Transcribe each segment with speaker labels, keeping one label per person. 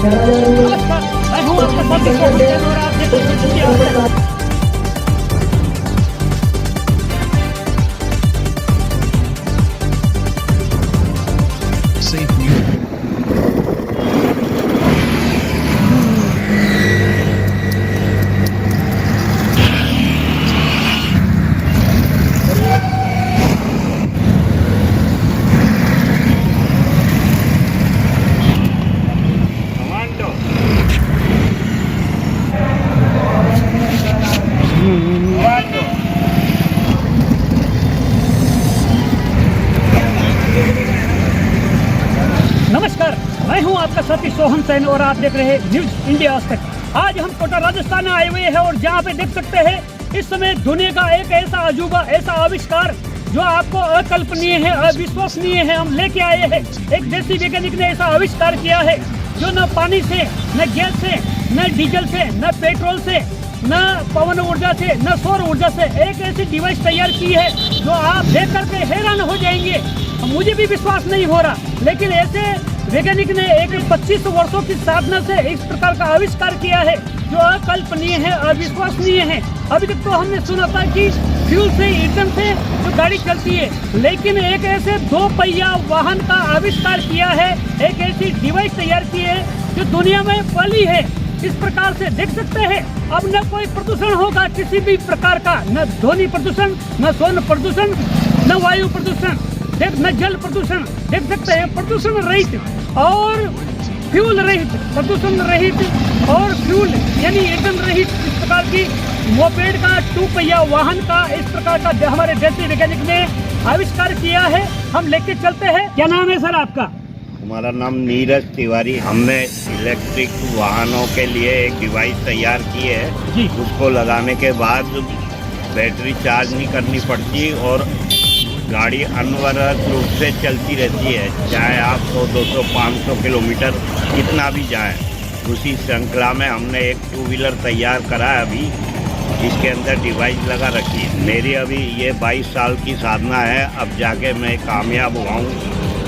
Speaker 1: नमस्कार, मैं हूँ आपका साथी सोहन सैन और आप देख रहे हैं इंडिया आज तक।
Speaker 2: Safe music.
Speaker 1: नमस्कार, मैं हूं आपका साथी सोहन सैन और आप देख रहे हैं न्यूज इंडिया आज तक। आज हम कोटा राजस्थान आए हुए हैं और जहां पे देख सकते हैं इस समय दुनिया का एक ऐसा अजूबा, ऐसा आविष्कार जो आपको अकल्पनीय है, अविश्वसनीय है, हम लेके आए हैं। एक देसी वैज्ञानिक ने ऐसा आविष्कार किया है जो न पानी से, न गैस से, न डीजल से, न पेट्रोल से, न पवन ऊर्जा से, न सौर ऊर्जा से एक ऐसी डिवाइस तैयार की है जो आप देख करके हैरान हो जाएंगे। मुझे भी विश्वास नहीं हो रहा, लेकिन ऐसे वैज्ञानिक ने एक 25 वर्षों की साधना से इस प्रकार का आविष्कार किया है जो अकल्पनीय है, अविश्वसनीय है। अभी तक तो हमने सुना था कि फ्यूल से, ईंधन से जो गाड़ी चलती है, लेकिन एक ऐसे 2 पहिया वाहन का आविष्कार किया है, एक ऐसी डिवाइस तैयार की है जो दुनिया में पहली है। इस प्रकार से देख सकते हैं अब न कोई प्रदूषण होगा किसी भी प्रकार का, न ध्वनि प्रदूषण, न ध्वनि प्रदूषण, न वायु प्रदूषण, न जल प्रदूषण। देख सकते हैं प्रदूषण रहित और फ्यूल रहित, प्रदूषण रहित और फ्यूल यानी ईंधन रहित इस प्रकार की मोपेड का 2 पहिया वाहन का इस प्रकार का हमारे देसी वैज्ञानिक ने आविष्कार किया है। हम लेके चलते हैं। क्या नाम है सर आपका?
Speaker 3: हमारा नाम नीरज तिवारी। हमने इलेक्ट्रिक वाहनों के लिए एक डिवाइस तैयार की है
Speaker 1: जी।
Speaker 3: उसको लगाने के बाद बैटरी चार्ज नहीं करनी पड़ती और गाड़ी अनवरत रूप से चलती रहती है, चाहे आप 100, 200, 500 किलोमीटर कितना भी जाएं। उसी श्रृंखला में हमने एक 2 व्हीलर तैयार करा है अभी, जिसके अंदर डिवाइस लगा रखी है। मेरी अभी ये 22 साल की साधना है, अब जाके मैं कामयाब हुआ हूँ।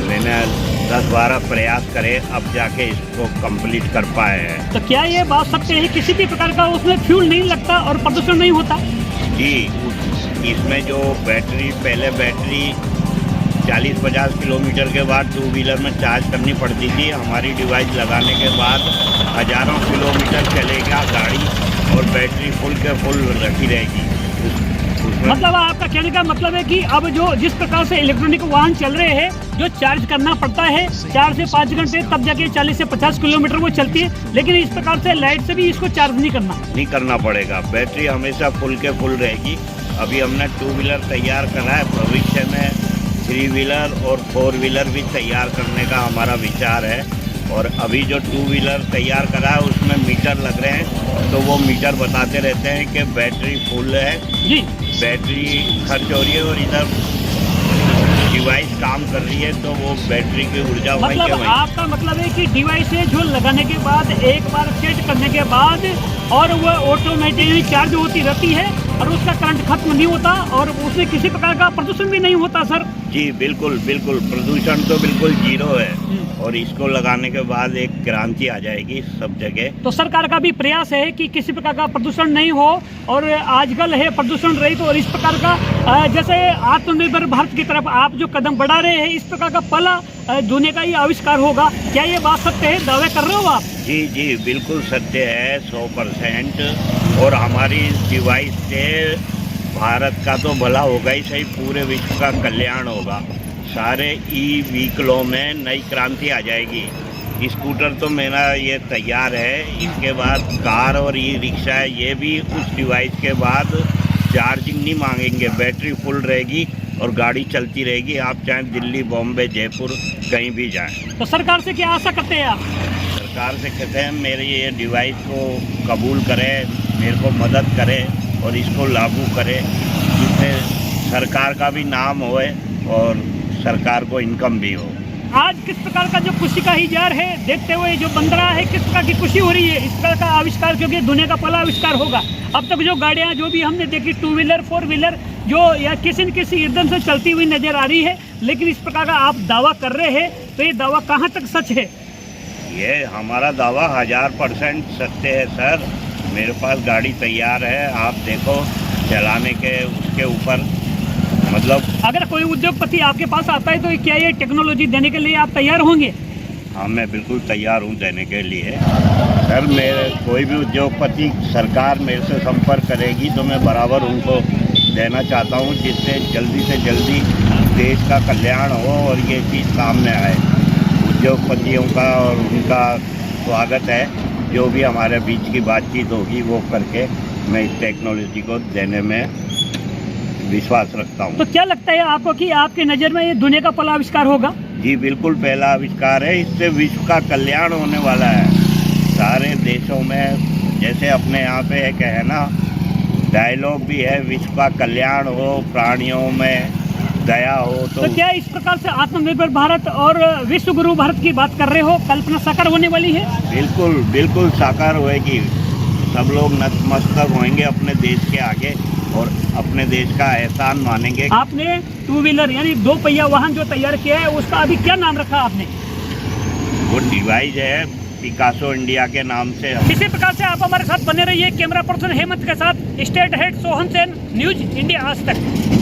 Speaker 3: मैंने 10-12 प्रयास करे, अब जाके इसको कंप्लीट कर पाए हैं।
Speaker 1: तो क्या ये बात सकते हैं किसी भी प्रकार का उसमें फ्यूल नहीं लगता और प्रदूषण नहीं होता?
Speaker 3: जी, इसमें जो बैटरी, पहले बैटरी 40-50 किलोमीटर के बाद 2 व्हीलर में चार्ज करनी पड़ती थी। हमारी डिवाइस लगाने के बाद हजारों किलोमीटर चलेगा गाड़ी और बैटरी फुल के फुल रखी रहेगी।
Speaker 1: मतलब आपका कहने का मतलब है कि अब जो जिस प्रकार से इलेक्ट्रॉनिक वाहन चल रहे हैं जो चार्ज करना पड़ता है 4 से 5 घंटे, तब जाके 40 से 50 किलोमीटर वो चलती है, लेकिन इस प्रकार से लाइट से भी इसको चार्ज नहीं करना
Speaker 3: पड़ेगा। बैटरी हमेशा फुल के फुल रहेगी। अभी हमने 2 व्हीलर तैयार करा है, भविष्य में 3 व्हीलर और 4 व्हीलर भी तैयार करने का हमारा विचार है। और अभी जो 2 व्हीलर तैयार करा है उसमें मीटर लग रहे हैं, तो वो मीटर बताते रहते हैं कि बैटरी फुल है
Speaker 1: जी, बैटरी
Speaker 3: खर्च हो रही है और इधर डिवाइस काम कर रही है, तो वो बैटरी की ऊर्जा वहीं के
Speaker 1: मतलब
Speaker 3: वहीं।
Speaker 1: आपका मतलब है कि डिवाइस है जो लगाने के बाद एक बार सेट करने के बाद और वो ऑटोमेटिकली चार्ज होती रहती है और उसका करंट खत्म नहीं होता और उसमें किसी प्रकार का प्रदूषण भी नहीं होता सर?
Speaker 3: जी बिल्कुल बिल्कुल, प्रदूषण तो बिल्कुल 0 है और इसको लगाने के बाद एक क्रांति आ जाएगी सब जगह।
Speaker 1: तो सरकार का भी प्रयास है कि किसी प्रकार का प्रदूषण नहीं हो और आजकल है प्रदूषण रहित और इस प्रकार का जैसे आत्मनिर्भर भारत की तरफ आप जो कदम बढ़ा रहे हैं, इस प्रकार का पहला दुनिया का ही आविष्कार होगा। क्या ये बात सत्य है, दावे कर रहे हो आप?
Speaker 3: जी जी बिल्कुल सत्य है, 100%। और हमारी इस डिवाइस से भारत का तो भला होगा ही सही, पूरे विश्व का कल्याण होगा। सारे ई व्हीकलों में नई क्रांति आ जाएगी। स्कूटर तो मेरा ये तैयार है, इसके बाद कार और ई रिक्शा है, ये भी उस डिवाइस के बाद चार्जिंग नहीं मांगेंगे, बैटरी फुल रहेगी और गाड़ी चलती रहेगी। आप चाहे दिल्ली, बॉम्बे, जयपुर कहीं भी जाएं।
Speaker 1: तो सरकार से क्या आशा करते हैं आप?
Speaker 3: सरकार से कहते हैं मेरे ये डिवाइस को कबूल करें, मेरे को मदद करें और इसको लागू करें, जिससे सरकार का भी नाम होए और सरकार को इनकम भी हो।
Speaker 1: आज किस प्रकार का जो खुशी का इजहार है देखते हुए जो बन रहा है, किस प्रकार की खुशी हो रही है इस प्रकार का आविष्कार, क्योंकि दुनिया का पहला आविष्कार होगा। अब तक जो गाड़ियां जो भी हमने देखी 2 व्हीलर 4 व्हीलर जो या किसी न किसी ईंधन से चलती हुई नजर आ रही है, लेकिन इस प्रकार का आप दावा कर रहे हैं तो ये दावा कहाँ तक सच है?
Speaker 3: ये हमारा दावा 1000% सत्य है सर। मेरे पास गाड़ी तैयार है, आप देखो चलाने के उसके ऊपर। मतलब
Speaker 1: अगर कोई उद्योगपति आपके पास आता है तो क्या ये टेक्नोलॉजी देने के लिए आप तैयार होंगे?
Speaker 3: हाँ, मैं बिल्कुल तैयार हूँ देने के लिए सर। मेरे कोई भी उद्योगपति सरकार मेरे से संपर्क करेगी तो मैं बराबर उनको देना चाहता हूँ, जिससे जल्दी से जल्दी देश का कल्याण हो और ये चीज़ सामने आए। उद्योगपतियों का और उनका स्वागत है। जो भी हमारे बीच की बातचीत होगी वो करके मैं इस टेक्नोलॉजी को देने में विश्वास रखता हूँ।
Speaker 1: तो क्या लगता है आपको कि आपकी नज़र में ये दुनिया का पहला आविष्कार होगा?
Speaker 3: जी बिल्कुल, पहला आविष्कार है। इससे विश्व का कल्याण होने वाला है सारे देशों में। जैसे अपने यहाँ पे एक है ना डायलॉग भी है, विश्व का कल्याण हो, प्राणियों में दया हो।
Speaker 1: तो क्या इस प्रकार से आत्मनिर्भर भारत और विश्व गुरु भारत की बात कर रहे हो, कल्पना साकार होने वाली है?
Speaker 3: बिल्कुल बिल्कुल साकार होएगी। सब लोग नतमस्तक होंगे अपने देश के आगे और अपने देश का एहसान मानेंगे।
Speaker 1: आपने टू व्हीलर यानी 2 पहिया वाहन जो तैयार किया है उसका अभी क्या नाम रखा आपने?
Speaker 3: वो डिवाइस है पिकासो इंडिया के नाम से।
Speaker 1: इसी प्रकार से आप हमारे साथ बने रहिए। कैमरा पर्सन हेमंत के साथ state head Sohan Sen, news India आज तक।